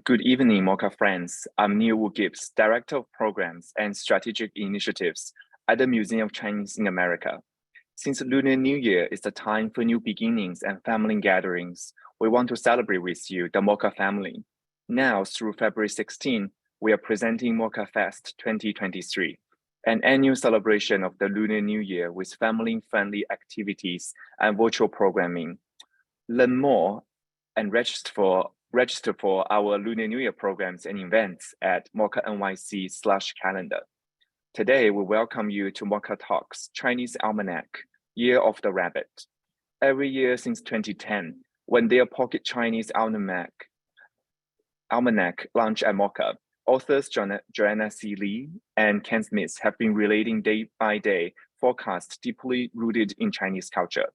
Good evening, MOCA friends. I'm Neil Gibbs, Director of Programs and Strategic Initiatives at the Museum of Chinese in America. Since Lunar New Year is the time for new beginnings and family gatherings, we want to celebrate with you, the MOCA family. Now, through February 16, we are presenting MOCA Fest 2023, an annual celebration of the Lunar New Year with family-friendly activities and virtual programming. Learn more and register for our Lunar New Year programs and events at MOCA.NYC/calendar. Today, we welcome you to MOCA Talks Chinese Almanac, Year of the Rabbit. Every year since 2010, when their Pocket Chinese Almanac launched at MOCA, authors Joanna C and Ken Smith have been relating day-by-day forecasts deeply rooted in Chinese culture.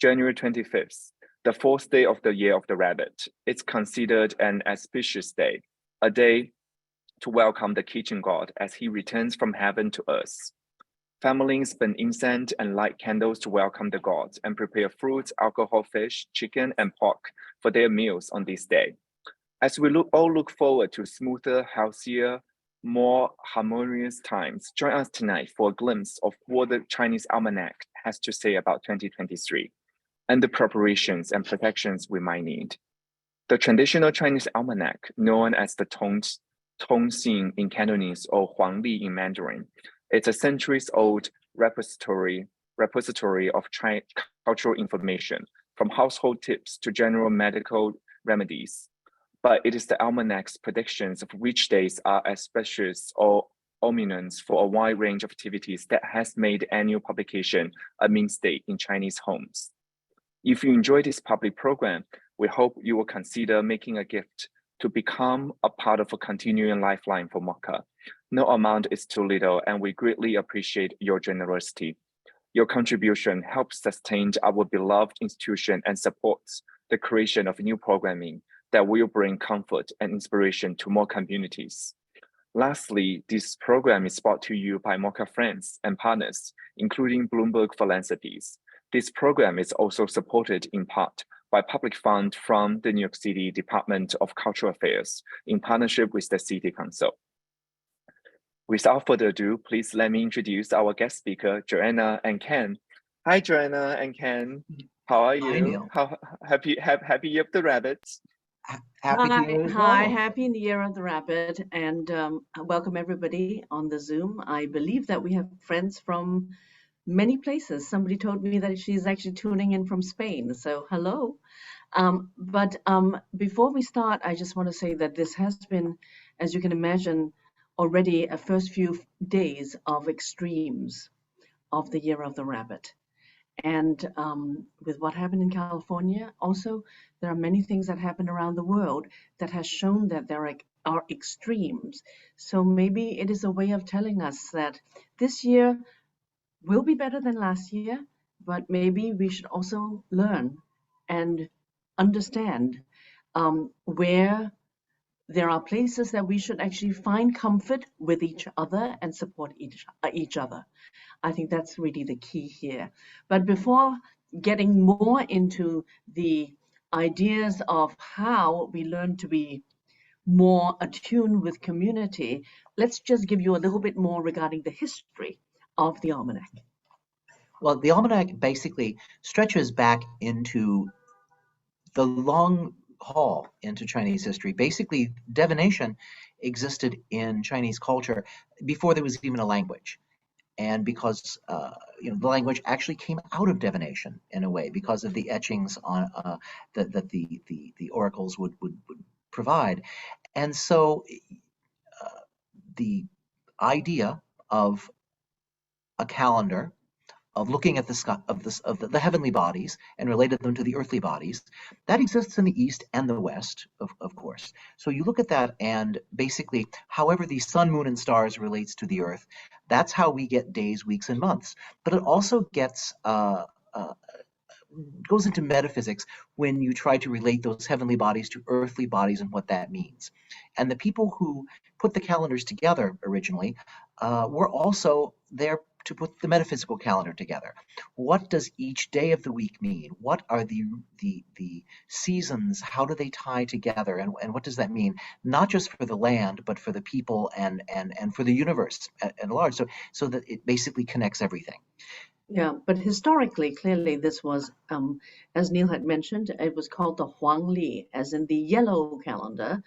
January 25th, the fourth day of the Year of the Rabbit, it's considered an auspicious day, a day to welcome the kitchen god as he returns from heaven to earth. Families burn incense and light candles to welcome the gods and prepare fruits, alcohol, fish, chicken, and pork for their meals on this day. As we all look forward to smoother, healthier, more harmonious times, join us tonight for a glimpse of what the Chinese Almanac has to say about 2023. And the preparations and protections we might need. The traditional Chinese almanac, known as the Tong Sing in Cantonese or Huang Li in Mandarin, it's a centuries-old repository of cultural information, from household tips to general medical remedies. But it is the almanac's predictions of which days are auspicious or ominous for a wide range of activities that has made annual publication a mainstay in Chinese homes. If you enjoy this public program, we hope you will consider making a gift to become a part of a continuing lifeline for MOCA. No amount is too little, and we greatly appreciate your generosity. Your contribution helps sustain our beloved institution and supports the creation of new programming that will bring comfort and inspiration to more communities. Lastly, this program is brought to you by MOCA friends and partners, including Bloomberg Philanthropies. This program is also supported in part by public funds from the New York City Department of Cultural Affairs in partnership with the City Council. Without further ado, please let me introduce our guest speaker, Joanna and Ken. Hi, Joanna and Ken. How are you? Hi, Neil. Happy Year of the Rabbit. Happy New Year as well. Hi, Happy New Year of the Rabbit, and welcome everybody on the Zoom. I believe that we have friends from many places. Somebody told me that she's actually tuning in from Spain, so hello. But before we start, I just want to say that this has been, as you can imagine, already a first few days of extremes of the Year of the Rabbit. And with what happened in California, also, there are many things that happen around the world that has shown that there are extremes. So maybe it is a way of telling us that this year will be better than last year, but maybe we should also learn and understand where there are places that we should actually find comfort with each other and support each other. I think that's really the key here. But before getting more into the ideas of how we learn to be more attuned with community, let's just give you a little bit more regarding the history of the almanac. Well, the almanac basically stretches back into the long haul into Chinese history. Basically, divination existed in Chinese culture before there was even a language. And because the language actually came out of divination in a way because of the etchings on that the oracles would provide. And so the idea of a calendar, of looking at the sky, of the heavenly bodies and related them to the earthly bodies, that exists in the East and the West, of course. So you look at that, and basically, however the sun, moon, and stars relates to the earth, that's how we get days, weeks, and months. But it also gets goes into metaphysics when you try to relate those heavenly bodies to earthly bodies and what that means. And the people who put the calendars together originally were also there put the metaphysical calendar together. What does each day of the week mean? What are the seasons? How do they tie together? And what does that mean? Not just for the land, but for the people and for the universe at large. So that it basically connects everything. Yeah, but historically, clearly, this was, as Neil had mentioned, it was called the Huang Li, as in the yellow calendar.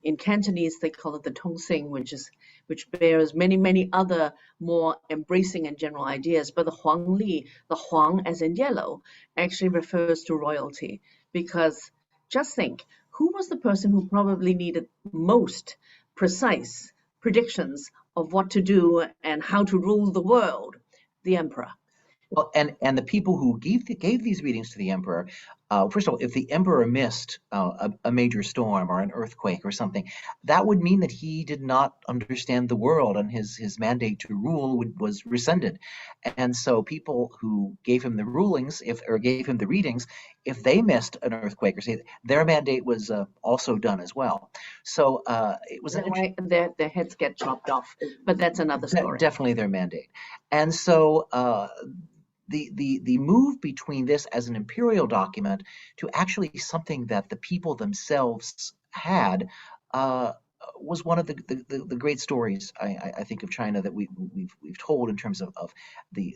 In Cantonese, they call it the Tong Sing, which bears many other more embracing and general ideas. But the Huang Li, the Huang as in yellow, actually refers to royalty, because just think, who was the person who probably needed most precise predictions of what to do and how to rule the world? The emperor. Well, and the people who gave these readings to the emperor, first of all, if the emperor missed a major storm or an earthquake or something, that would mean that he did not understand the world, and his mandate to rule was rescinded. And so people who gave him the rulings, or gave him the readings, if they missed an earthquake or say, their mandate was also done as well. So it was their heads get chopped off, but that's another story. Definitely their mandate. And so the move between this as an imperial document to actually something that the people themselves had was one of the great stories I think of China that we've told in terms of the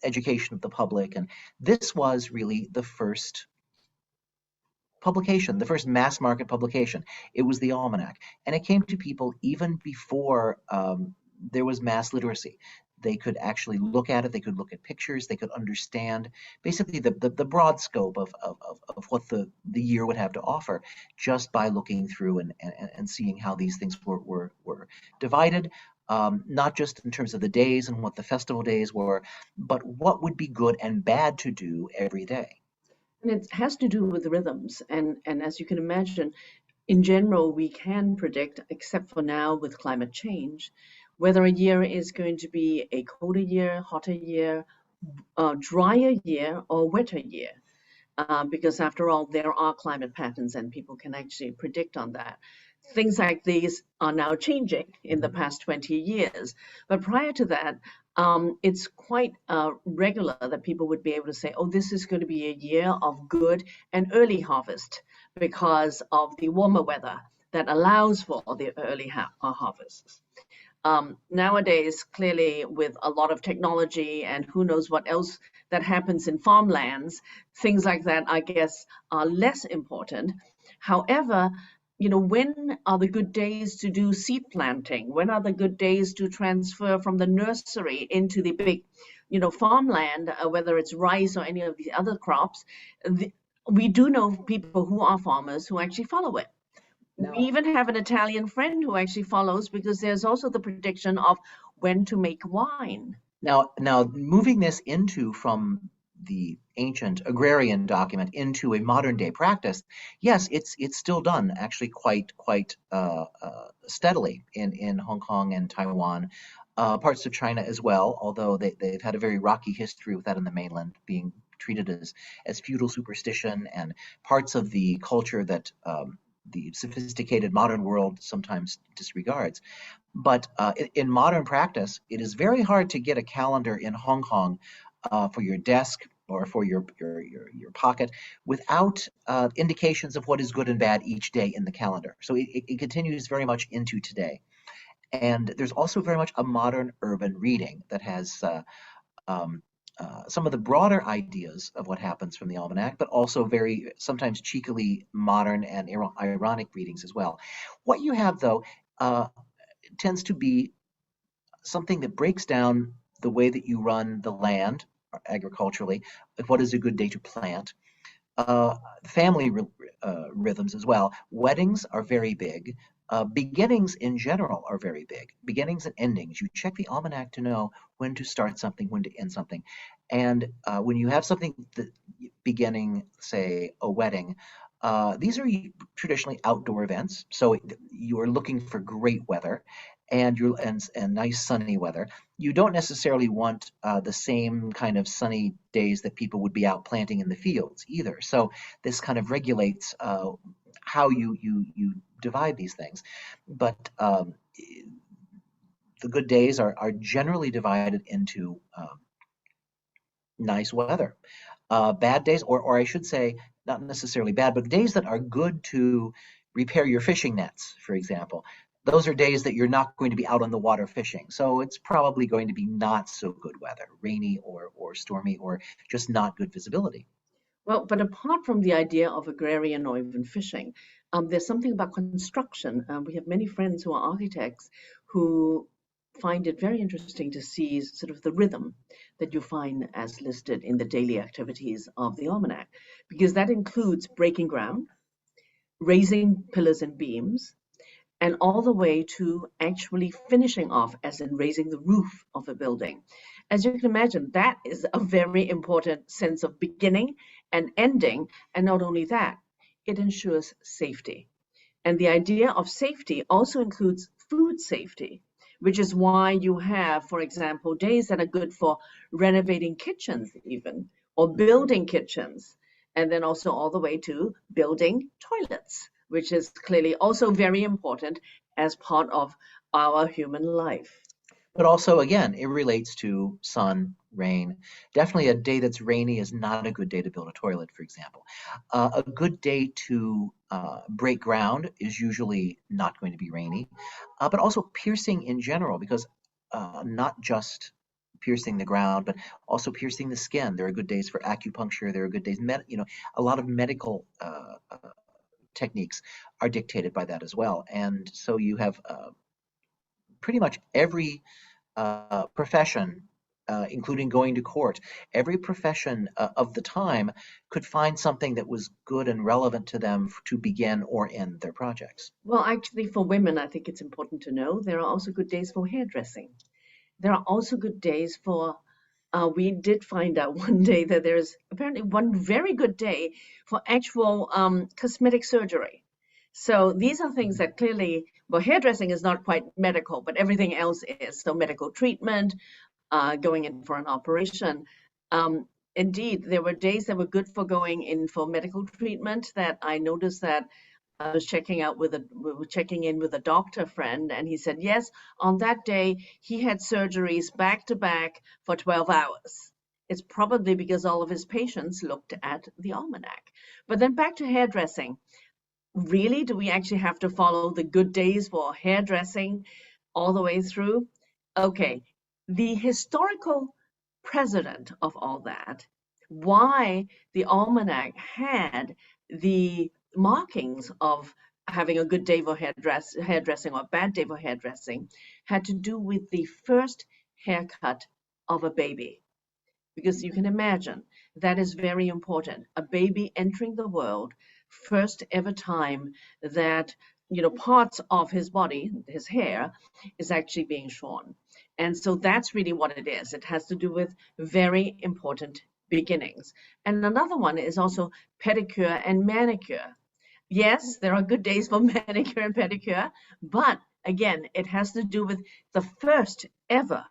education of the public. And this was really the first publication, the first mass market publication. It was the almanac, and it came to people even before there was mass literacy. They could actually look at it, they could look at pictures, they could understand basically the broad scope of what the year would have to offer just by looking through and seeing how these things were divided, not just in terms of the days and what the festival days were, but what would be good and bad to do every day. And it has to do with rhythms. And as you can imagine, in general, we can predict, except for now with climate change, whether a year is going to be a colder year, hotter year, drier year, or wetter year. Because after all, there are climate patterns and people can actually predict on that. Things like these are now changing in the past 20 years. But prior to that, it's quite regular that people would be able to say, oh, this is going to be a year of good and early harvest because of the warmer weather that allows for the early harvests. Nowadays, clearly, with a lot of technology and who knows what else that happens in farmlands, things like that, I guess, are less important. However, when are the good days to do seed planting? When are the good days to transfer from the nursery into the big, farmland, whether it's rice or any of the other crops? We do know people who are farmers who actually follow it. No. We even have an Italian friend who actually follows, because there's also the prediction of when to make wine. Now moving this from the ancient agrarian document into a modern day practice, yes, it's still done actually quite steadily in Hong Kong and Taiwan, parts of China as well, although they've had a very rocky history with that in the mainland, being treated as feudal superstition and parts of the culture that the sophisticated modern world sometimes disregards. But in modern practice, it is very hard to get a calendar in Hong Kong for your desk or for your pocket without indications of what is good and bad each day in the calendar. So it continues very much into today. And there's also very much a modern urban reading that has some of the broader ideas of what happens from the almanac, but also very sometimes cheekily modern and ironic readings as well. What you have, though, tends to be something that breaks down the way that you run the land agriculturally, what is a good day to plant, family rhythms as well. Weddings are very big. Beginnings in general are very big. Beginnings and endings. You check the almanac to know when to start something, when to end something. And when you have something beginning, say, a wedding, these are traditionally outdoor events. So you are looking for great weather and nice sunny weather. You don't necessarily want the same kind of sunny days that people would be out planting in the fields either. So this kind of regulates how you divide these things. But the good days are generally divided into nice weather. Bad days, or I should say, not necessarily bad, but days that are good to repair your fishing nets, for example. Those are days that you're not going to be out on the water fishing. So it's probably going to be not so good weather, rainy or stormy, or just not good visibility. Well, but apart from the idea of agrarian or even fishing, there's something about construction. We have many friends who are architects who find it very interesting to see sort of the rhythm that you find as listed in the daily activities of the almanac, because that includes breaking ground, raising pillars and beams, and all the way to actually finishing off, as in raising the roof of a building. As you can imagine, that is a very important sense of beginning and ending. And not only that, it ensures safety. And the idea of safety also includes food safety, which is why you have, for example, days that are good for renovating kitchens, even, or building kitchens, and then also all the way to building toilets, which is clearly also very important as part of our human life. But also, again, it relates to sun, rain. Definitely a day that's rainy is not a good day to build a toilet, for example. A good day to break ground is usually not going to be rainy, but also piercing in general, because not just piercing the ground, but also piercing the skin. There are good days for acupuncture. There are good days, a lot of medical techniques are dictated by that as well. And so you have pretty much every profession, including going to court, every profession of the time could find something that was good and relevant to them to begin or end their projects. Well, actually, for women, I think it's important to know there are also good days for hairdressing. There are also good days for, we did find out one day that there's apparently one very good day for actual cosmetic surgery. So these are things that clearly, well, hairdressing is not quite medical, but everything else is. So medical treatment, going in for an operation. Um, Indeed, there were days that were good for going in for medical treatment that I noticed that I was we were checking in with a doctor friend, and he said, yes, on that day, he had surgeries back to back for 12 hours. It's probably because all of his patients looked at the almanac. But then back to hairdressing. Really, do we actually have to follow the good days for hairdressing all the way through? Okay, the historical precedent of all that, why the almanac had the markings of having a good day for hairdressing or a bad day for hairdressing, had to do with the first haircut of a baby. Because you can imagine that is very important. A baby entering the world, first ever time that parts of his body, his hair, is actually being shorn. And so that's really what it is. It has to do with very important beginnings. And another one is also pedicure and manicure. Yes, there are good days for manicure and pedicure, but again, it has to do with the first ever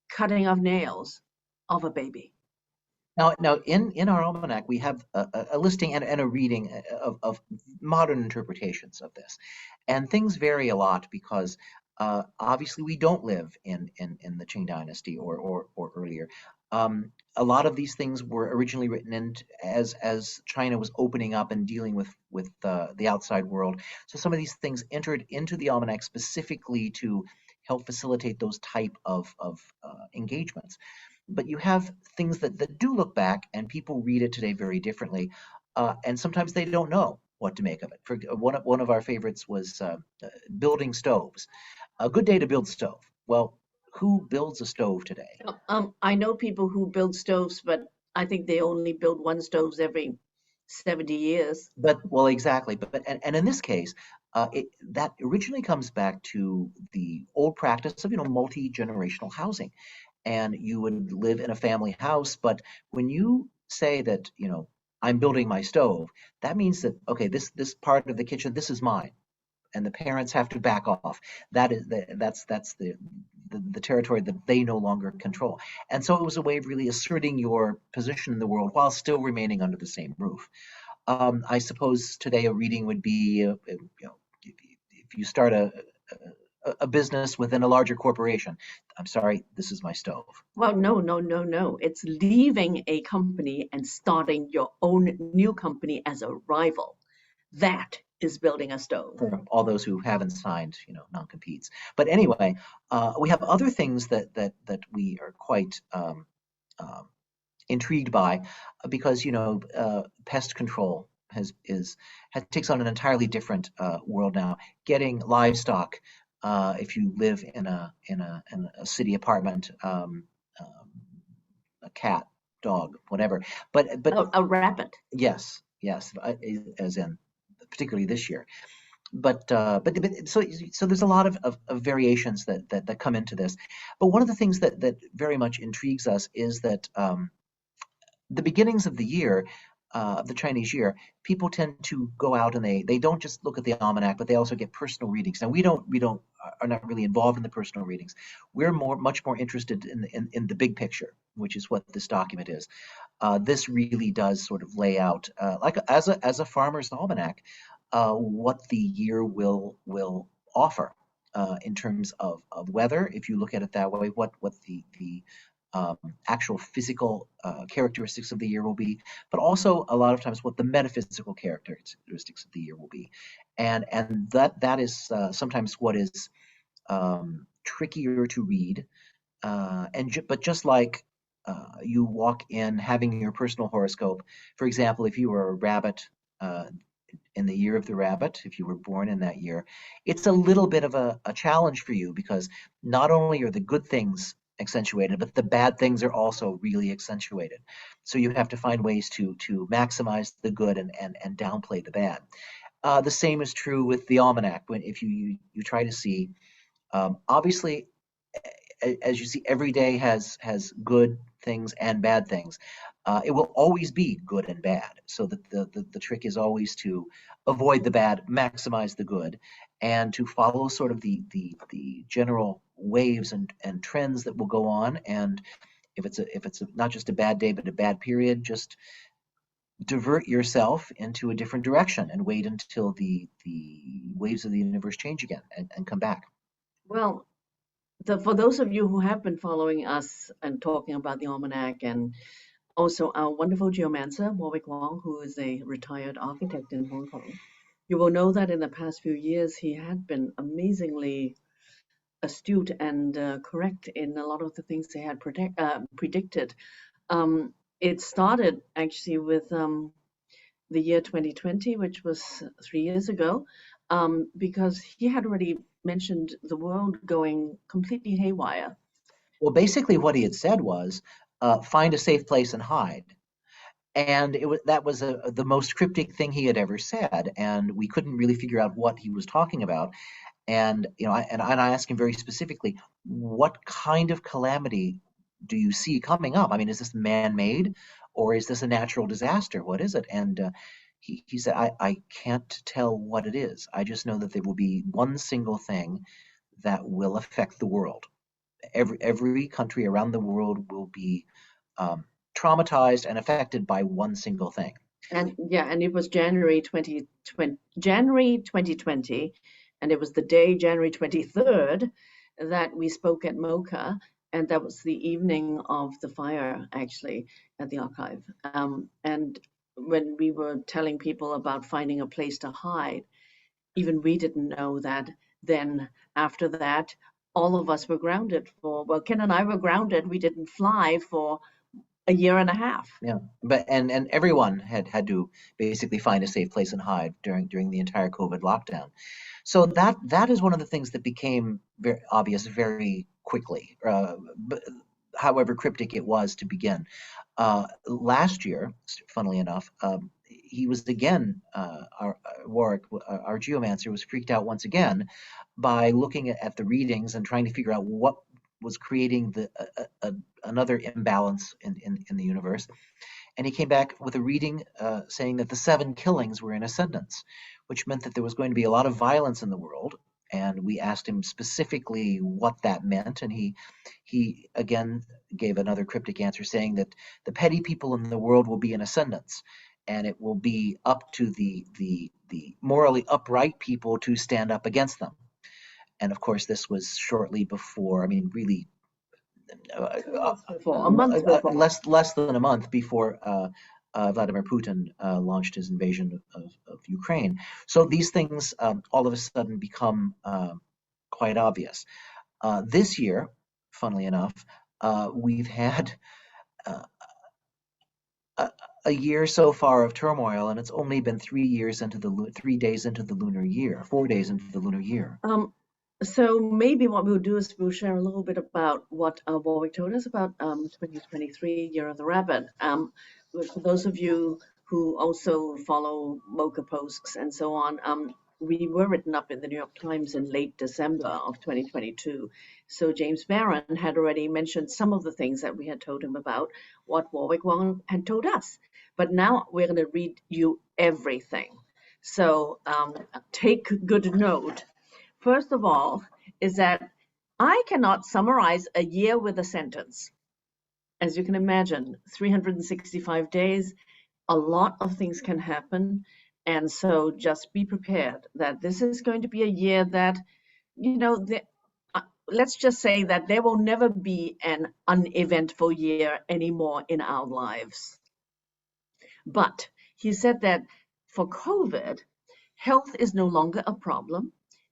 cutting of nails of a baby. Now, in our almanac, we have a listing and a reading of modern interpretations of this, and things vary a lot because obviously we don't live in the Qing Dynasty or earlier. A lot of these things were originally written in as China was opening up and dealing with the outside world. So some of these things entered into the almanac specifically to help facilitate those type of engagements. But you have things that do look back, and people read it today very differently, and sometimes they don't know what to make of it. For one of our favorites was building stoves. A good day to build a stove. Well, who builds a stove today? I know people who build stoves, but I think they only build one stoves every 70 years. But well, exactly. And in this case, that originally comes back to the old practice of multi-generational housing, and you would live in a family house. But when you say that I'm building my stove, that means that okay, this part of the kitchen, this is mine, and the parents have to back off. That's the territory that they no longer control. And so it was a way of really asserting your position in the world while still remaining under the same roof. I suppose today a reading would be, if you start a a business within a larger corporation. I'm sorry, this is my stove. Well, no. It's leaving a company and starting your own new company as a rival. That is building a stove. For all those who haven't signed, non-competes. But anyway, we have other things that we are quite intrigued by, because pest control takes on an entirely different world now. Getting livestock, if you live in a city apartment, a cat, dog, whatever. But a rabbit. Yes, as in particularly this year. But so there's a lot of variations that come into this. But one of the things that very much intrigues us is that the beginnings of the year, of the Chinese year, people tend to go out and they don't just look at the almanac, but they also get personal readings. Now we are not really involved in the personal readings. We're much more interested in the big picture, which is what this document is. This really does sort of lay out, like as a farmer's almanac, what the year will offer in terms of weather. If you look at it that way, what the actual physical characteristics of the year will be, but also a lot of times what the metaphysical characteristics of the year will be, and that is sometimes what is trickier to read, but just like you walk in having your personal horoscope, for example, if you were a rabbit in the year of the rabbit, if you were born in that year, it's a little bit of a challenge for you, because not only are the good things accentuated, but the bad things are also really accentuated. So you have to find ways to maximize the good and downplay the bad. The same is true with the almanac. If you try to see, obviously, as you see, every day has good things and bad things. It will always be good and bad. So the trick is always to avoid the bad, maximize the good, and to follow sort of the general waves and trends that will go on. And if it's not just a bad day but a bad period, just divert yourself into a different direction and wait until the waves of the universe change again and come back. Well, for those of you who have been following us and talking about the almanac, and also our wonderful geomancer, Warwick Wong, who is a retired architect in Hong Kong, you will know that in the past few years he had been amazingly astute and correct in a lot of the things they had predicted. It started actually with the year 2020, which was 3 years ago, because he had already mentioned the world going completely haywire. Well, basically what he had said was, find a safe place and hide. And that was the most cryptic thing he had ever said, and we couldn't really figure out what he was talking about. And I asked him very specifically, what kind of calamity do you see coming up? I mean, is this man-made, or is this a natural disaster? What is it? And he said, I can't tell what it is. I just know that there will be one single thing that will affect the world. Every country around the world will be traumatized and affected by one single thing. And it was January 2020, and it was the day, January 23rd, that we spoke at MOCA, and that was the evening of the fire, actually, at the archive. And when we were telling people about finding a place to hide, even we didn't know that then after that, all of us were grounded Ken and I were grounded. We didn't fly for a year and a half. Yeah, but and everyone had to basically find a safe place and hide during the entire COVID lockdown. So that is one of the things that became very obvious very quickly, but however cryptic it was to begin. Last year, funnily enough, he was again, Warwick, our geomancer, was freaked out once again by looking at the readings and trying to figure out what was creating another imbalance in the universe. And he came back with a reading saying that the 7 killings were in ascendance, which meant that there was going to be a lot of violence in the world. And we asked him specifically what that meant, and he again gave another cryptic answer saying that the petty people in the world will be in ascendance, and it will be up to the morally upright people to stand up against them. And of course, this was shortly before, I mean, really A month before. less than a month before Vladimir Putin launched his invasion of Ukraine. So these things all of a sudden become quite obvious. This year, funnily enough, we've had a year so far of turmoil, and it's only been 3 days into the lunar year, 4 days into the lunar year. So maybe what we'll do is we'll share a little bit about what Warwick told us about 2023 Year of the Rabbit. For those of you who also follow MOCA posts and so on, we were written up in the New York Times in late December of 2022. So James Barron had already mentioned some of the things that we had told him about what Warwick Wong had told us. But now we're going to read you everything. So take good note. First of all, is that I cannot summarize a year with a sentence. As you can imagine, 365 days, a lot of things can happen. And so just be prepared that this is going to be a year that, let's just say that there will never be an uneventful year anymore in our lives. But he said that for COVID, health is no longer a problem,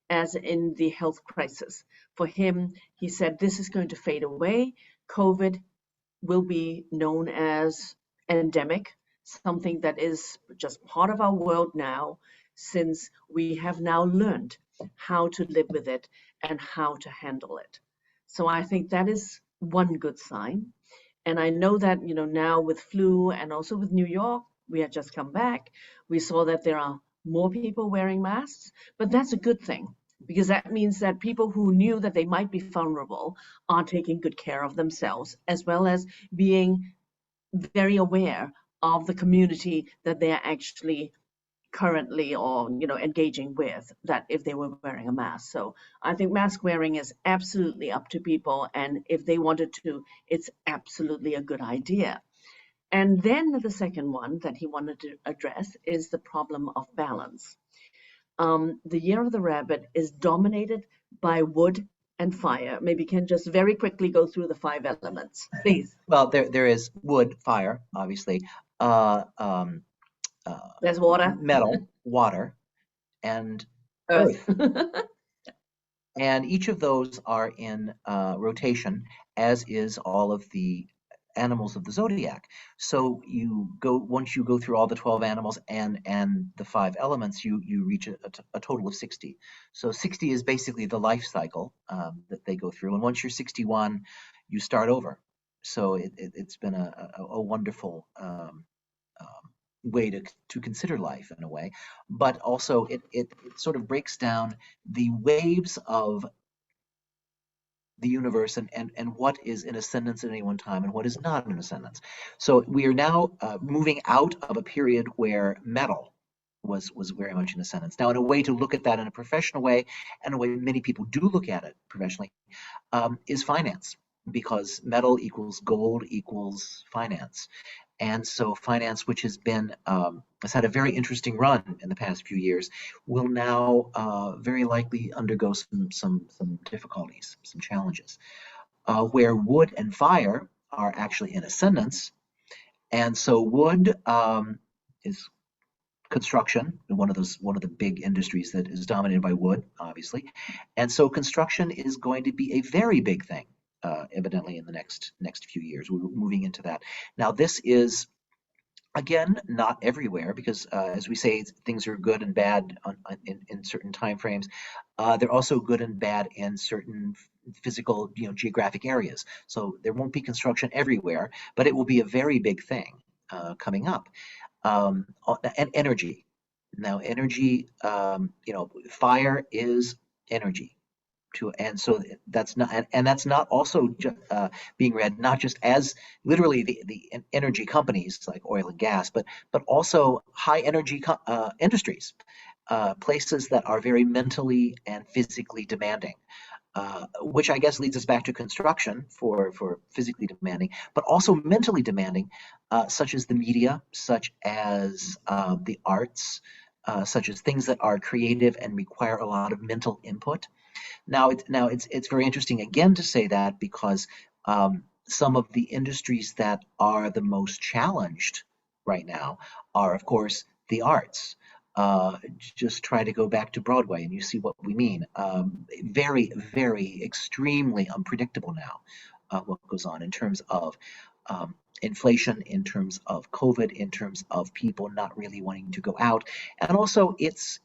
as in the health crisis. For him, he said this is going to fade away. COVID will be known as endemic, something that is just part of our world now, since we have now learned how to live with it and how to handle it. So I think that is one good sign. And I know that, now with flu and also with New York, we had just come back, we saw that there are more people wearing masks, but that's a good thing because that means that people who knew that they might be vulnerable are taking good care of themselves, as well as being very aware of the community that they're actually currently or engaging with, that if they were wearing a mask. So I think mask wearing is absolutely up to people, and if they wanted to, it's absolutely a good idea. And then the second one that he wanted to address is the problem of balance. The Year of the Rabbit is dominated by wood and fire. Maybe you can just very quickly go through the 5 elements, please. Well, there is wood, fire, obviously. There's water, metal, water, and earth. And each of those are in rotation, as is all of the animals of the zodiac. So once you go through all the 12 animals and the 5 elements, you reach a total of 60. So 60 is basically the life cycle that they go through. And once you're 61, you start over. So it's been a wonderful way to consider life in a way, but also it sort of breaks down the waves of the universe and what is in ascendance at any one time and what is not in ascendance. So we are now moving out of a period where metal was very much in ascendance. Now, in a way to look at that in a professional way, and a way many people do look at it professionally, is finance, because metal equals gold equals finance. And so finance, which has had a very interesting run in the past few years, will now very likely undergo some difficulties, some challenges. Where wood and fire are actually in ascendance, and so wood is construction, one of the big industries that is dominated by wood, obviously, and so construction is going to be a very big thing. Evidently in the next few years. We're moving into that. Now, this is, again, not everywhere, because as we say, things are good and bad in certain time frames. They're also good and bad in certain physical, geographic areas. So there won't be construction everywhere, but it will be a very big thing coming up. And energy. Now, energy, fire is energy. And so that's not also being read not just as literally the energy companies like oil and gas, but also high energy industries, places that are very mentally and physically demanding, which I guess leads us back to construction for physically demanding, but also mentally demanding, such as the media, such as the arts, such as things that are creative and require a lot of mental input. Now it's very interesting again to say that because some of the industries that are the most challenged right now are, of course, the arts. Just try to go back to Broadway and you see what we mean. Very, very extremely unpredictable now, what goes on in terms of inflation, in terms of COVID, in terms of people not really wanting to go out. And also it's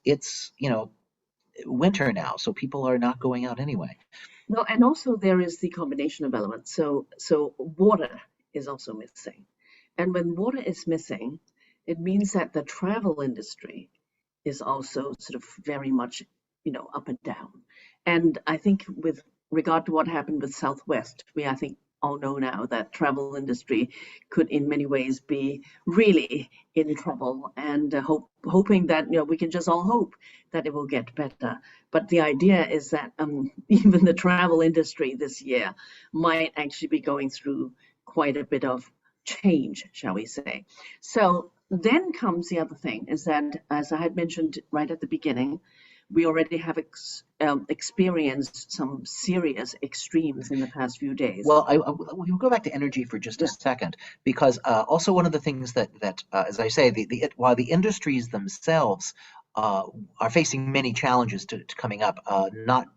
winter now, so people are not going out anyway. Well, and also there is the combination of elements. So water is also missing. And when water is missing, it means that the travel industry is also sort of very much, up and down. And I think with regard to what happened with Southwest, we, I think, all know now that travel industry could in many ways be really in trouble, and hoping that we can just all hope that it will get better. But the idea is that even the travel industry this year might actually be going through quite a bit of change, shall we say. So then comes the other thing, is that, as I had mentioned right at the beginning, we already have experienced some serious extremes in the past few days. Well, we'll go back to energy for just a second, because also one of the things that as I say, while the industries themselves are facing many challenges to coming up, not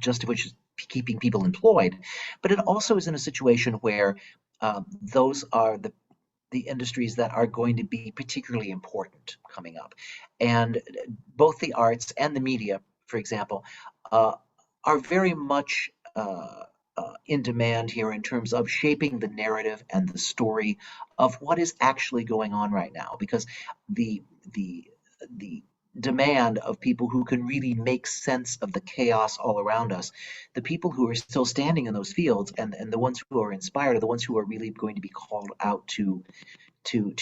just of which is keeping people employed, but it also is in a situation where those are the industries that are going to be particularly important coming up. And both the arts and the media, for example, are very much in demand here in terms of shaping the narrative and the story of what is actually going on right now, because the demand of people who can really make sense of the chaos all around us, the people who are still standing in those fields and the ones who are inspired are the ones who are really going to be called out to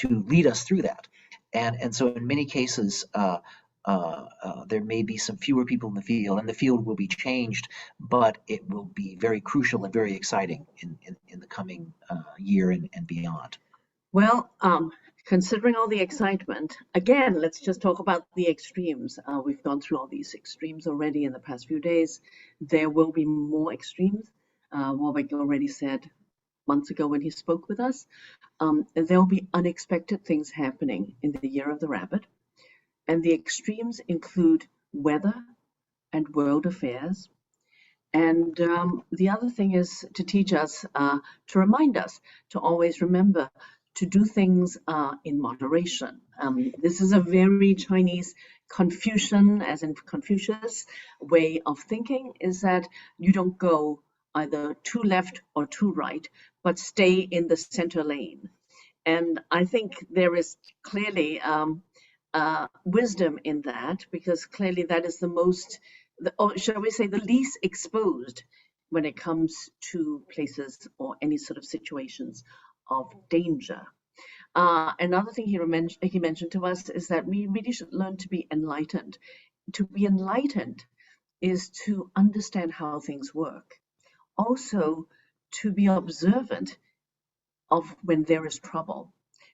lead us through that. And so in many cases, there may be some fewer people in the field, and the field will be changed, but it will be very crucial and very exciting in the coming year and beyond. Well, considering all the excitement, again, let's just talk about the extremes. We've gone through all these extremes already in the past few days. There will be more extremes. Warwick already said months ago when he spoke with us, there will be unexpected things happening in the year of the rabbit. And the extremes include weather and world affairs. And the other thing is to teach us, to remind us to always remember to do things in moderation. This is a very Chinese Confucian, as in Confucius, way of thinking, is that you don't go either too left or too right, but stay in the center lane. And I think there is clearly wisdom in that, because clearly that is the most, or shall we say, the least exposed when it comes to places or any sort of situations of danger. Another thing he mentioned to us is that we really should learn to be enlightened. To be enlightened is to understand how things work. Also, to be observant of when there is trouble,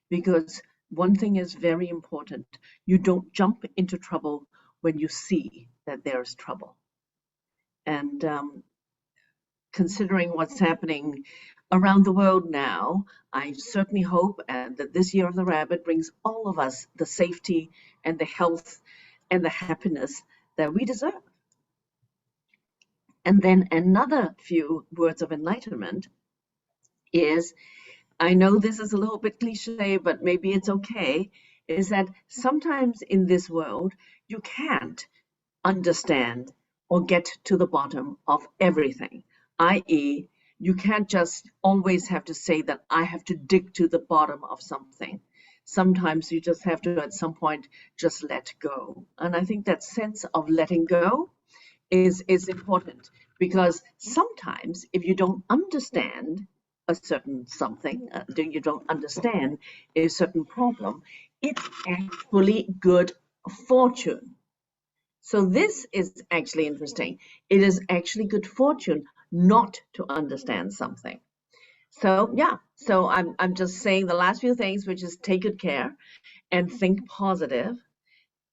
because one thing is very important: you don't jump into trouble when you see that there is trouble. And considering what's happening around the world now, I certainly hope that this year of the rabbit brings all of us the safety and the health and the happiness that we deserve. And then another few words of enlightenment is, I know this is a little bit cliche, but maybe it's okay, is that sometimes in this world, you can't understand or get to the bottom of everything, i.e., you can't just always have to say that I have to dig to the bottom of something. Sometimes you just have to, at some point, just let go. And I think that sense of letting go is important, because sometimes if you don't understand a certain something, you don't understand a certain problem, it's actually good fortune. So this is actually interesting. It is actually good fortune not to understand something. So yeah, so I'm just saying the last few things, which is take good care and think positive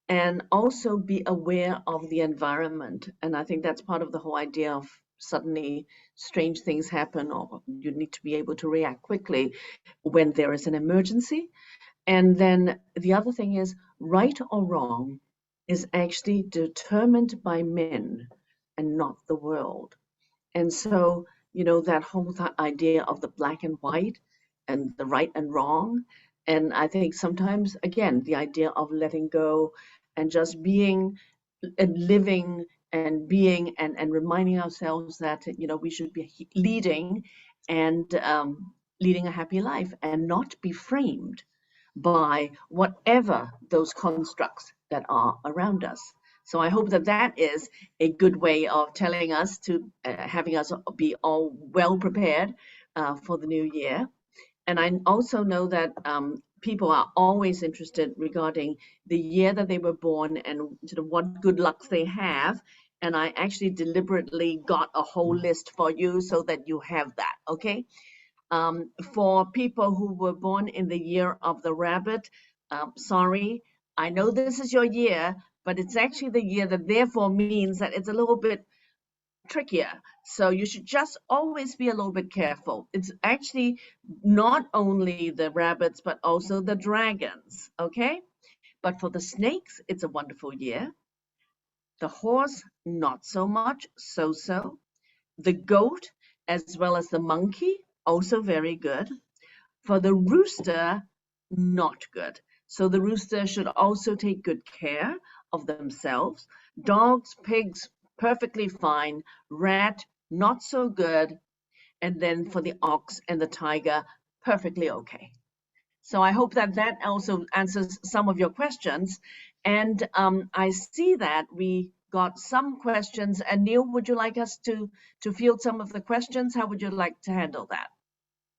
and also be aware of the environment. And I think that's part of the whole idea of suddenly strange things happen, or you need to be able to react quickly when there is an emergency. And then the other thing is, right or wrong is actually determined by men and not the world. And so, that whole idea of the black and white and the right and wrong. And I think sometimes, again, the idea of letting go and just being and living and being and reminding ourselves that, we should be leading and leading a happy life and not be framed by whatever those constructs that are around us. So I hope that that is a good way of telling us to having us be all well prepared for the new year. And I also know that people are always interested regarding the year that they were born and sort of what good lucks they have. And I actually deliberately got a whole list for you so that you have that, okay? For people who were born in the year of the rabbit, sorry, I know this is your year, but it's actually the year that therefore means that it's a little bit trickier. So you should just always be a little bit careful. It's actually not only the rabbits, but also the dragons, okay? But for the snakes, it's a wonderful year. The horse, not so much, so-so. The goat, as well as the monkey, also very good. For the rooster, not good. So the rooster should also take good care of themselves. Dogs, pigs, perfectly fine. Rat, not so good. And then for the ox and the tiger, perfectly okay. So I hope that that also answers some of your questions. And I see that we got some questions. And Neil, would you like us to field some of the questions? How would you like to handle that?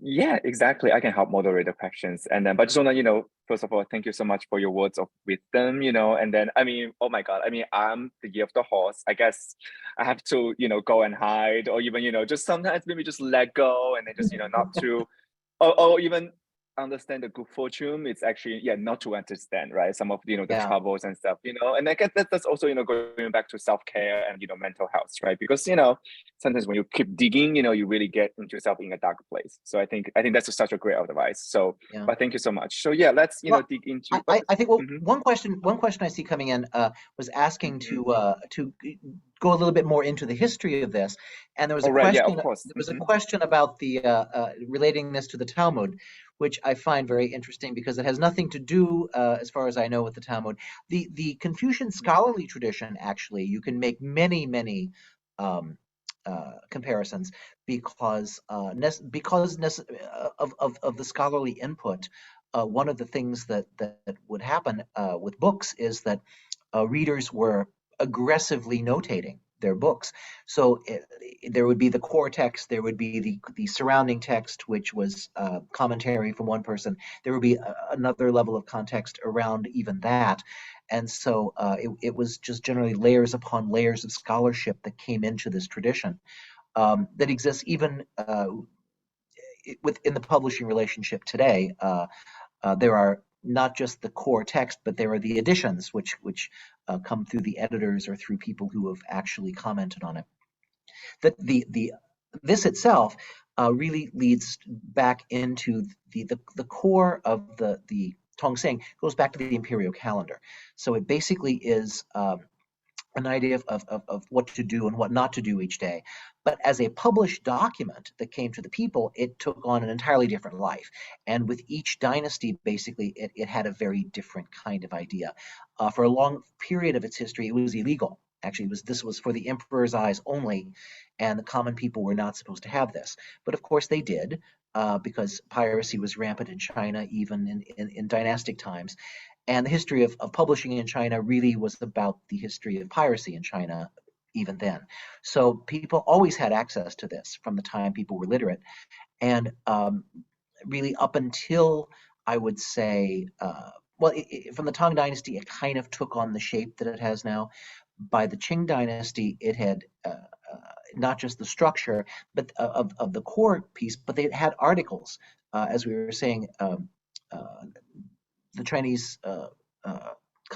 Yeah, exactly. I can help moderate the questions. And then, but just want to, first of all, thank you so much for your words of wisdom, and then, I mean, oh my God, I mean, I'm the year of the horse. I guess I have to, go and hide, or even, just sometimes maybe just let go and then just, not to, or even understand the good fortune. It's actually, yeah, not to understand, right? Some of, the Yeah. troubles and stuff, and I guess that's also, going back to self-care and, mental health, right? Because, sometimes when you keep digging, you really get into yourself in a dark place. So I think that's such a great advice. So, Yeah. but thank you so much. So yeah, let's dig into. I think one question I see coming in was asking to go a little bit more into the history of this, and there was a question. Yeah, of course. There was a question about the relating this to the Talmud, which I find very interesting because it has nothing to do, as far as I know, with the Talmud. The Confucian scholarly tradition, actually, you can make many comparisons because of the scholarly input. One of the things that would happen with books is that readers were aggressively notating their books. So there would be the core text, there would be the surrounding text, which was commentary from one person. There would be another level of context around even that. And so it was just generally layers upon layers of scholarship that came into this tradition that exists even within the publishing relationship today. There are not just the core text, but there are the additions, which come through the editors or through people who have actually commented on it. That this itself really leads back into the core of the Tong Sing, goes back to the imperial calendar. So it basically is an idea of what to do and what not to do each day. But as a published document that came to the people, it took on an entirely different life. And with each dynasty, basically, it had a very different kind of idea. For a long period of its history, it was illegal. Actually, this was for the emperor's eyes only, and the common people were not supposed to have this. But of course, they did, because piracy was rampant in China, even in dynastic times. And the history of publishing in China really was about the history of piracy in China even then. So people always had access to this from the time people were literate. And really up until, I would say, from the Tang Dynasty, it kind of took on the shape that it has now. By the Qing Dynasty, it had not just the structure but of the core piece, but they had articles. As we were saying, the Chinese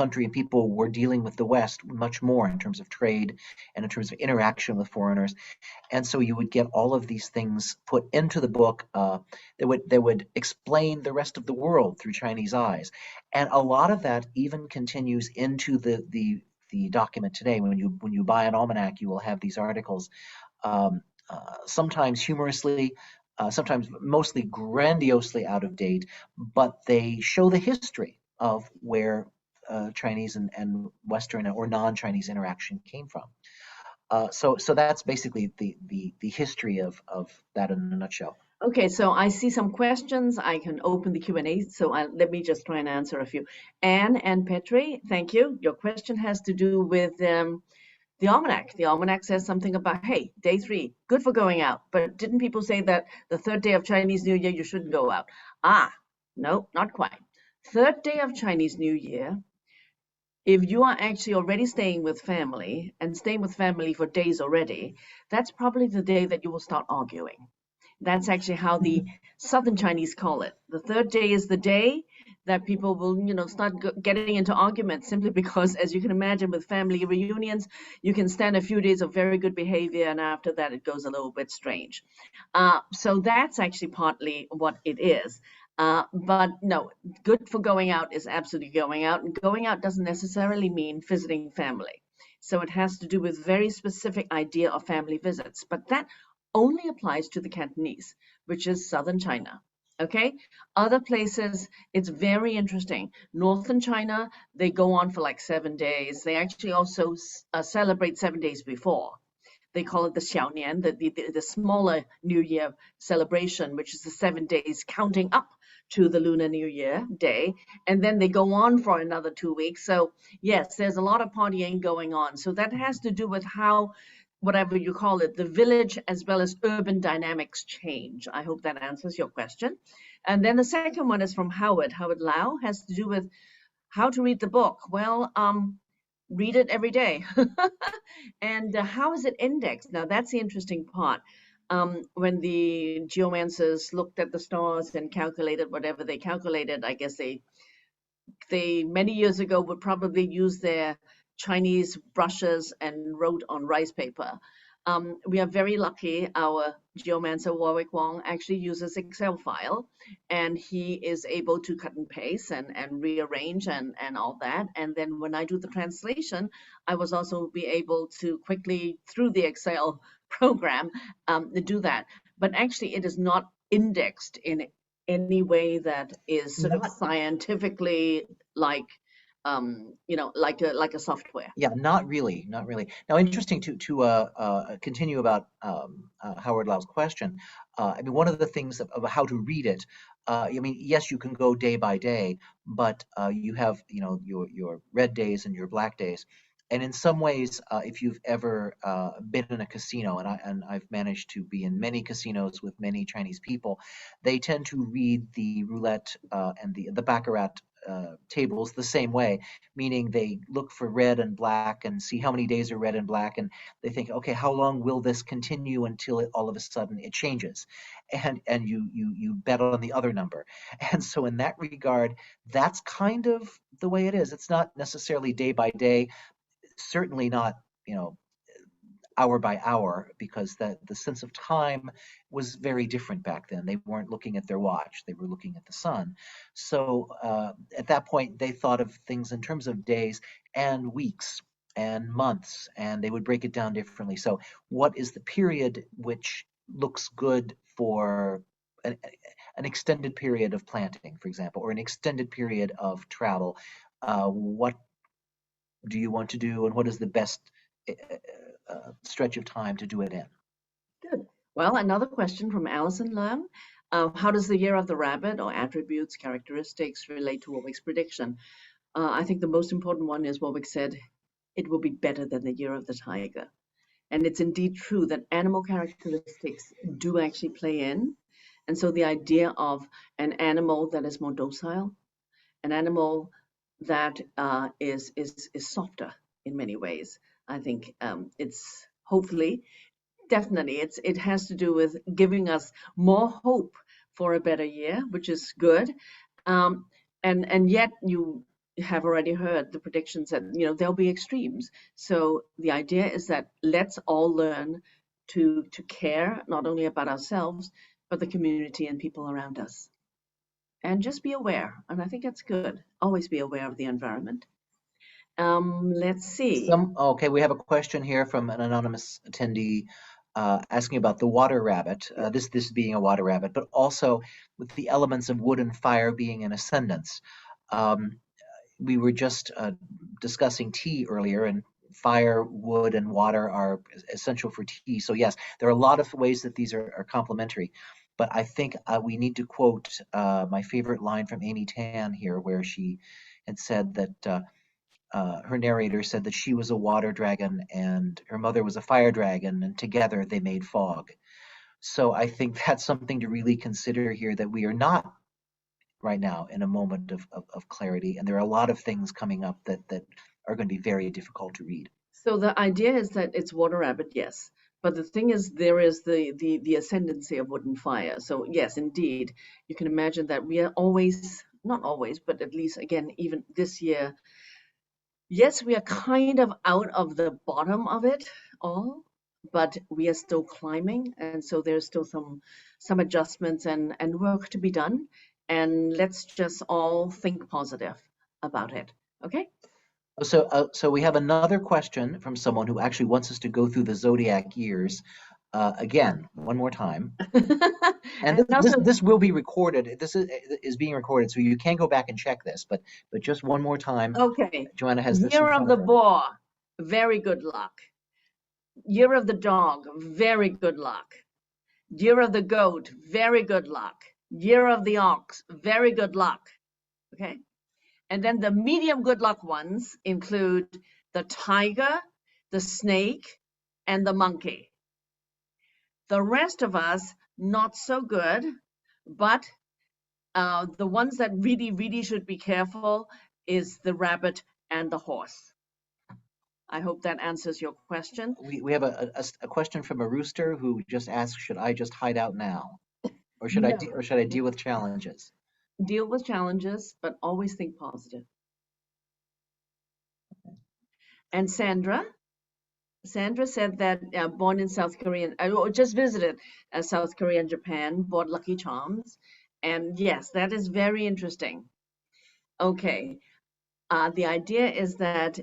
country and people were dealing with the West much more in terms of trade and in terms of interaction with foreigners. And so you would get all of these things put into the book that would explain the rest of the world through Chinese eyes. And a lot of that even continues into the document today. When you buy an almanac, you will have these articles, sometimes humorously, sometimes mostly grandiosely out of date, but they show the history of where Chinese and Western or non-Chinese interaction came from. So that's basically the history of that in a nutshell. Okay, so I see some questions. I can open the Q&A. So let me just try and answer a few. Anne and Petri, thank you. Your question has to do with the almanac. The almanac says something about, hey, day 3, good for going out. But didn't people say that the 3rd day of Chinese New Year, you shouldn't go out? No, not quite. 3rd day of Chinese New Year, if you are actually already staying with family and staying with family for days already, that's probably the day that you will start arguing. That's actually how the Southern Chinese call it. The 3rd day is the day that people will, start getting into arguments, simply because, as you can imagine, with family reunions, you can stand a few days of very good behavior, and after that, it goes a little bit strange. So that's actually partly what it is. But no, good for going out is absolutely going out. And going out doesn't necessarily mean visiting family. So it has to do with very specific idea of family visits. But that only applies to the Cantonese, which is southern China. Okay, other places, it's very interesting. Northern China, they go on for like 7 days. They actually also celebrate 7 days before. They call it the Xiaonian, the smaller New Year celebration, which is the 7 days counting up to the Lunar New Year day. And then they go on for another 2 weeks. So yes, there's a lot of partying going on. So that has to do with how, whatever you call it, the village as well as urban dynamics change. I hope that answers your question. And then the second one is from Howard. Howard Lau has to do with how to read the book. Well, read it every day. And how is it indexed? Now, that's the interesting part. When the geomancers looked at the stars and calculated whatever they calculated, I guess they many years ago would probably use their Chinese brushes and wrote on rice paper. We are very lucky. Our geomancer Warwick Wong actually uses Excel file, and he is able to cut and paste and rearrange and all that. And then when I do the translation, I was also be able to quickly, through the Excel program, do that. But actually, it is not indexed in any way that is sort of scientifically like like a software. Yeah, not really, not really. Now, interesting to continue about Howard Lau's question. I mean, one of the things of how to read it. I mean, yes, you can go day by day, but you have your red days and your black days. And in some ways, if you've ever been in a casino, and I've managed to be in many casinos with many Chinese people, they tend to read the roulette and the baccarat tables the same way, meaning they look for red and black and see how many days are red and black, and they think, okay, how long will this continue until all of a sudden it changes, and you bet on the other number. And so in that regard, that's kind of the way it is. It's not necessarily day by day, certainly not hour by hour, because the sense of time was very different back then. They weren't looking at their watch, they were looking at the sun. So at that point, they thought of things in terms of days and weeks and months, and they would break it down differently. So what is the period which looks good for an extended period of planting, for example, or an extended period of travel? What do you want to do, and what is the best stretch of time to do it in? Good. Well, another question from Alison Lam. How does the year of the rabbit or attributes, characteristics relate to Warwick's prediction? I think the most important one is Warwick said it will be better than the year of the tiger. And it's indeed true that animal characteristics do actually play in. And so the idea of an animal that is more docile, an animal that is softer in many ways. I think it's hopefully, definitely, it has to do with giving us more hope for a better year, which is good. And yet have already heard the predictions that there'll be extremes. So the idea is that let's all learn to care not only about ourselves but the community and people around us, and just be aware. And I think that's good. Always be aware of the environment. Let's see. Okay, we have a question here from an anonymous attendee asking about the water rabbit. This being a water rabbit, but also with the elements of wood and fire being in ascendance. We were just discussing tea earlier, and fire, wood, and water are essential for tea. So yes, there are a lot of ways that these are complementary. But I think we need to quote my favorite line from Amy Tan here, where she had said that her narrator said that she was a water dragon and her mother was a fire dragon, and together they made fog. So I think that's something to really consider here, that we are not right now in a moment of clarity, and there are a lot of things coming up that are going to be very difficult to read. So the idea is that it's water rabbit, yes. But the thing is, there is the ascendancy of wood and fire. So yes, indeed, you can imagine that we are always, not always, but at least again, even this year, yes, we are kind of out of the bottom of it all, but we are still climbing, and so there's still some adjustments and work to be done. And let's just all think positive about it. Okay? So we have another question from someone who actually wants us to go through the zodiac years again, one more time. And this will be recorded. This is being recorded, so you can go back and check this. But just one more time. Okay. Joanna has this. Year of the boar, very good luck. Year of the dog, very good luck. Year of the goat, very good luck. Year of the ox, very good luck. Okay. And then the medium good luck ones include the tiger, the snake, and the monkey. The rest of us, not so good, but the ones that really, really should be careful is the rabbit and the horse. I hope that answers your question. We have a question from a rooster who just asks, should I just hide out now? Or should I deal with challenges? Deal with challenges, but always think positive. And Sandra said that born in South Korea, just visited South Korea and Japan, bought Lucky Charms. And yes, that is very interesting. Okay. The idea is that,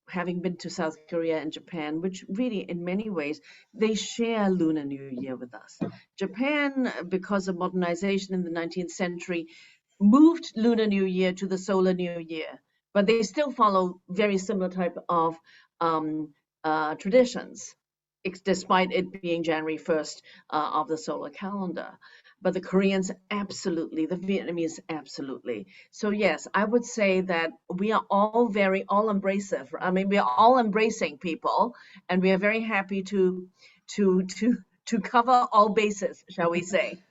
having been to South Korea and Japan, which really in many ways, they share Lunar New Year with us. Japan, because of modernization in the 19th century, moved Lunar New Year to the Solar New Year, but they still follow very similar type of traditions, despite it being January 1st of the solar calendar. But the Koreans absolutely, the Vietnamese absolutely. So yes, I would say that we are all all embracive. I mean, we are all embracing people, and we are very happy to cover all bases, shall we say?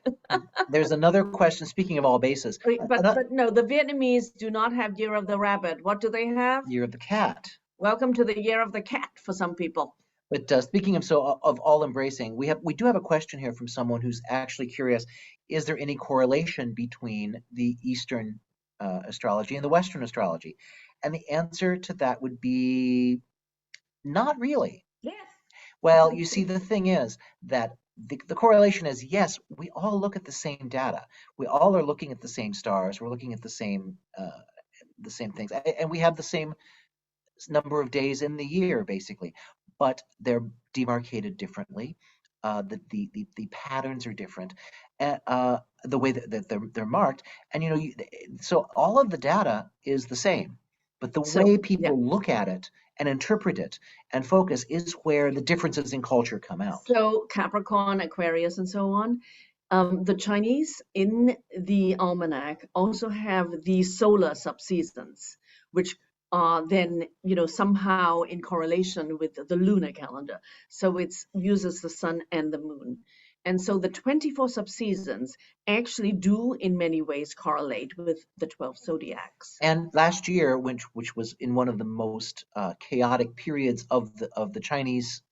There's another question. Speaking of all bases, but no, the Vietnamese do not have Year of the Rabbit. What do they have? Year of the Cat. Welcome to the Year of the Cat for some people. But speaking of all embracing, we do have a question here from someone who's actually curious: is there any correlation between the Eastern astrology and the Western astrology? And the answer to that would be not really. Yes. Well, you see, the thing is that the correlation is, yes, we all look at the same data. We all are looking at the same stars. We're looking at the same things, and we have the same number of days in the year, basically, but they're demarcated differently. The patterns are different, the way that they're marked, and so all of the data is the same, but the way people look at it and interpret it and focus is where the differences in culture come out. So Capricorn, Aquarius, and so on. The Chinese in the almanac also have the solar subseasons, which are then, somehow in correlation with the lunar calendar. So it uses the sun and the moon. And so the 24 subseasons actually do in many ways correlate with the 12 zodiacs. And last year, which was in one of the most chaotic periods of the Chinese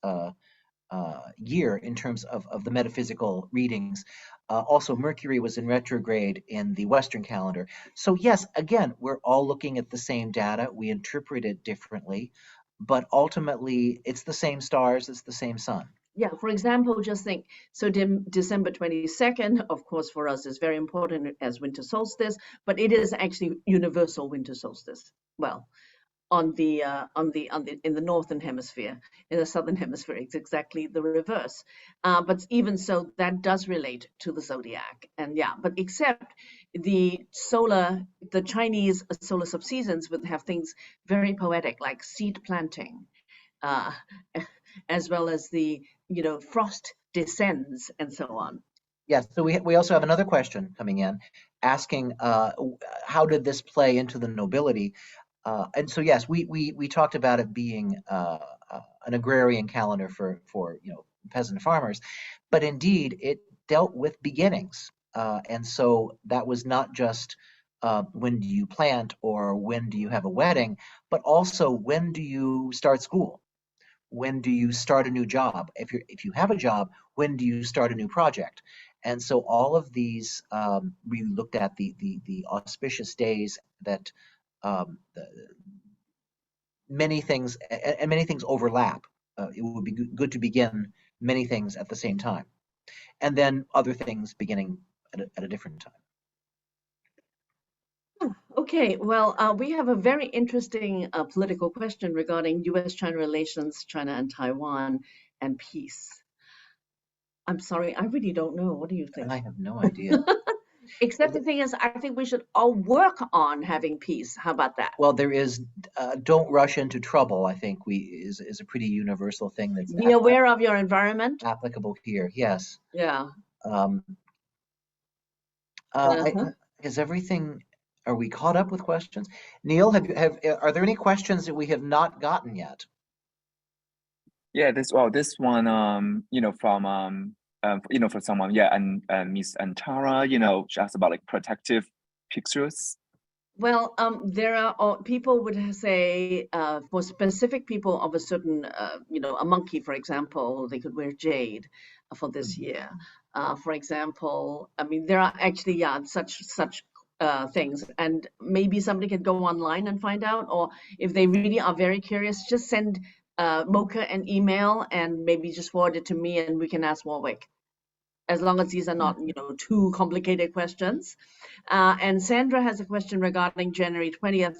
year in terms of the metaphysical readings. Also, Mercury was in retrograde in the Western calendar. So yes, again, we're all looking at the same data. We interpret it differently, but ultimately it's the same stars, it's the same sun. Yeah, for example, just think, so December 22nd, of course, for us is very important as winter solstice, but it is actually universal winter solstice. Well, in the northern hemisphere. In the southern hemisphere, it's exactly the reverse. But even so, that does relate to the zodiac. And yeah, but except the Chinese solar subseasons would have things very poetic, like seed planting, uh, as well as the frost descends and so on. Yes, so we also have another question coming in asking how did this play into the nobility? And so yes, we talked about it being an agrarian calendar for peasant farmers, but indeed it dealt with beginnings, and so that was not just when do you plant or when do you have a wedding, but also when do you start school, when do you start a new job, if you have a job, when do you start a new project. And so all of these, we looked at the auspicious days that the, many things, and many things overlap. It would be good to begin many things at the same time, and then other things beginning at a different time. Okay, well, we have a very interesting political question regarding U.S.-China relations, China and Taiwan, and peace. I'm sorry, I really don't know. What do you think? I have no idea. Except the thing is, I think we should all work on having peace. How about that? Well, there is don't rush into trouble. I think is a pretty universal thing that's Be aware of your environment. applicable here. Yes. Yeah. Is everything? Are we caught up with questions? Neil, are there any questions that we have not gotten yet? Yeah, this one, for someone, yeah, and Miss Antara, she asked about like protective pictures. Well, there are people would say for specific people of a certain, a monkey, for example, they could wear jade for this year. For example, I mean, there are actually, such things, and maybe somebody can go online and find out, or if they really are very curious, just send MOCA an email and maybe just forward it to me, and we can ask Warwick, as long as these are not, too complicated questions. And Sandra has a question regarding January 20th,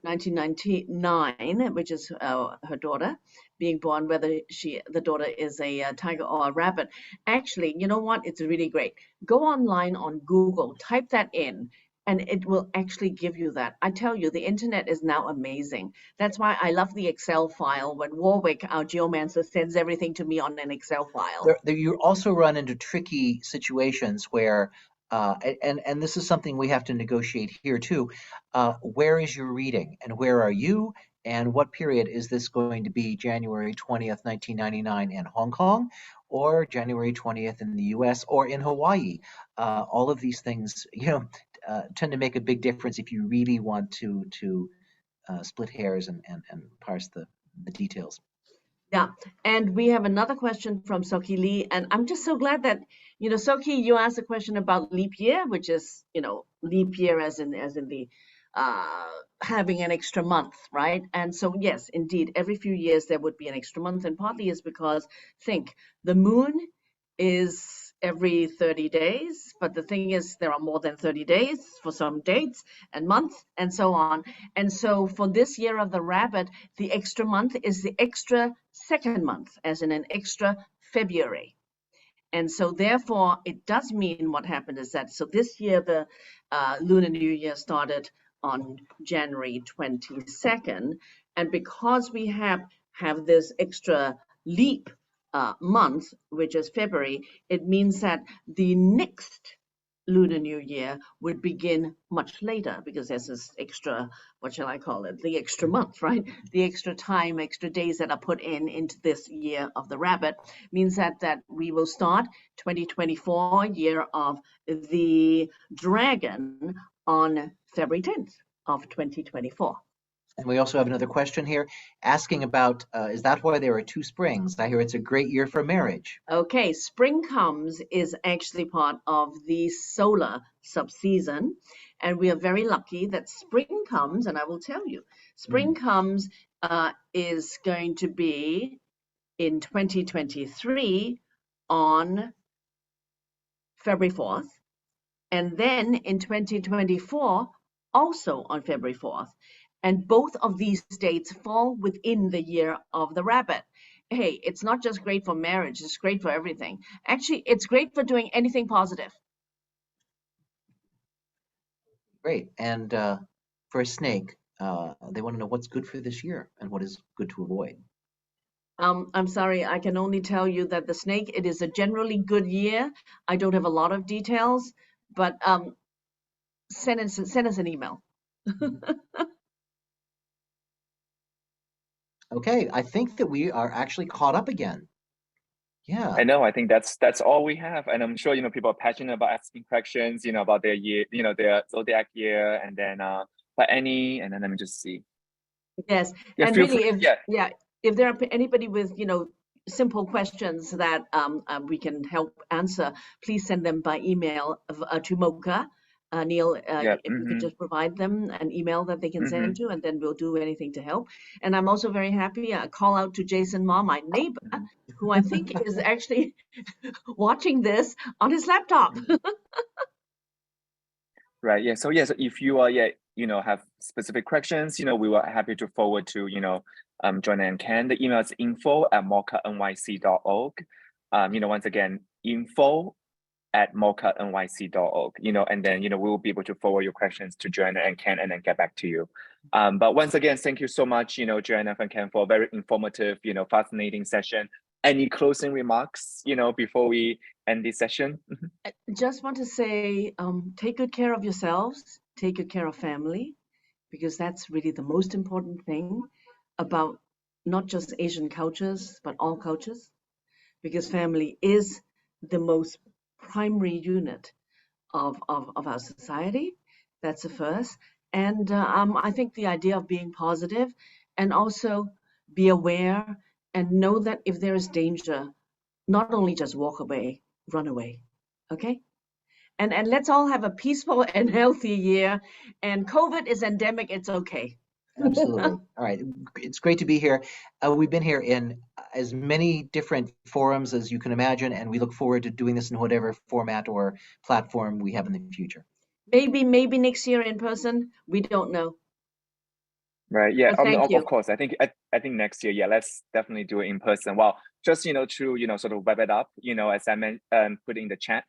1999, which is her daughter being born, whether the daughter is a tiger or a rabbit. Actually, you know what? It's really great. Go online on Google, type that in, and it will actually give you that. I tell you, the internet is now amazing. That's why I love the Excel file when Warwick, our geomancer, sends everything to me on an Excel file. You also run into tricky situations where, and this is something we have to negotiate here too. Where is your reading, and where are you, and what period is this going to be? January 20th, 1999 in Hong Kong, or January 20th in the U.S. or in Hawaii? All of these things, tend to make a big difference if you really want to split hairs and parse the details. Yeah, and we have another question from Soki Lee, and I'm just so glad that, Soki, you asked a question about leap year, which is, leap year as in the having an extra month, right? And so yes, indeed, every few years there would be an extra month, and partly is because, think, the moon is every 30 days, but the thing is there are more than 30 days for some dates and months and so on. And so for this year of the rabbit, the extra month is the extra second month, as in an extra February. And so therefore it does mean what happened is that, so this year the Lunar New Year started on January 22nd, and because we have this extra leap month, which is February, it means that the next Lunar New Year would begin much later, because there's this extra, what shall I call it, the extra month, right? The extra time, extra days that are put into this year of the rabbit means that we will start 2024, year of the dragon, on February 10th of 2024. And we also have another question here asking about, is that why there are two springs? I hear it's a great year for marriage. Okay, spring comes is actually part of the solar subseason, and we are very lucky that spring comes, and I will tell you, spring comes is going to be in 2023 on February 4th, and then in 2024 also on February 4th. And both of these dates fall within the year of the rabbit. Hey, it's not just great for marriage, it's great for everything. Actually, it's great for doing anything positive. Great. And for a snake, they want to know what's good for this year and what is good to avoid. I'm sorry, I can only tell you that the snake, it is a generally good year. I don't have a lot of details, but send us an email. Okay, I think that we are actually caught up again. Yeah. I know. I think that's all we have, and I'm sure people are passionate about asking questions, about their year, their zodiac year, and then but any, and then let me just see. Yes, Yeah, and feel really, free. if there are anybody with simple questions that we can help answer, please send them by email to MOCA. Neil, if you could just provide them an email that they can send to, and then we'll do anything to help. And I'm also very happy. Call out to Jason Ma, my neighbor, who I think is actually watching this on his laptop. Right. Yeah. So if you are have specific questions, we were happy to forward to Joanna and Ken. The email is info@mocanyc.org. Once again, info@mocanyc.org. And then we will be able to forward your questions to Joanna and Ken, and then get back to you. But once again, thank you so much, Joanna and Ken, for a very informative, fascinating session. Any closing remarks, before we end this session? I just want to say, take good care of yourselves, take good care of family, because that's really the most important thing about not just Asian cultures, but all cultures, because family is the most primary unit of our society. That's the first. And I think the idea of being positive and also be aware and know that if there is danger, not only just walk away, run away. Okay? And let's all have a peaceful and healthy year. And COVID is endemic, it's okay. Absolutely. All right. It's great to be here. We've been here in as many different forums as you can imagine, and we look forward to doing this in whatever format or platform we have in the future. Maybe next year in person. We don't know. Right. Yeah. Thank you. Of course. I think next year, let's definitely do it in person. Well, just to sort of wrap it up, as I put in the chat,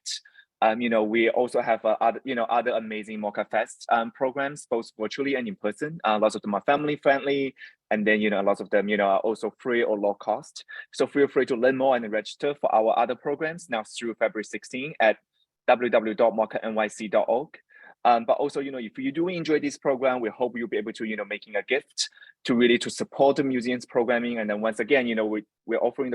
we also have other amazing MOCA Fest programs, both virtually and in person. Lots of them are family friendly, and then lots of them are also free or low cost. So feel free to learn more and register for our other programs now through February 16 at www.mocanyc.org. But also, if you do enjoy this program, we hope you'll be able to, making a gift to support the museum's programming. And then once again, we're offering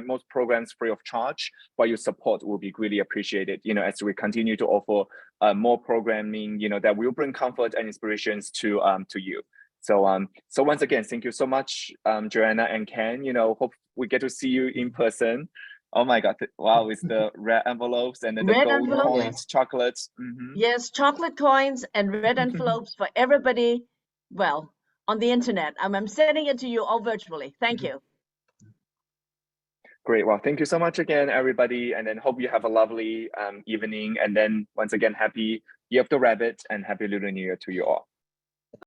most programs free of charge, but your support will be really appreciated, as we continue to offer more programming, that will bring comfort and inspirations to you. So once again, thank you so much, Joanna and Ken. Hope we get to see you in person. Oh my God! Wow, it's the red envelopes and then the gold coins, chocolates. Yes, chocolate coins and red envelopes for everybody. Well, on the internet, I'm sending it to you all virtually. Thank you. Great. Well, thank you so much again, everybody, and then hope you have a lovely evening. And then once again, happy Year of the Rabbit and happy Lunar New Year to you all.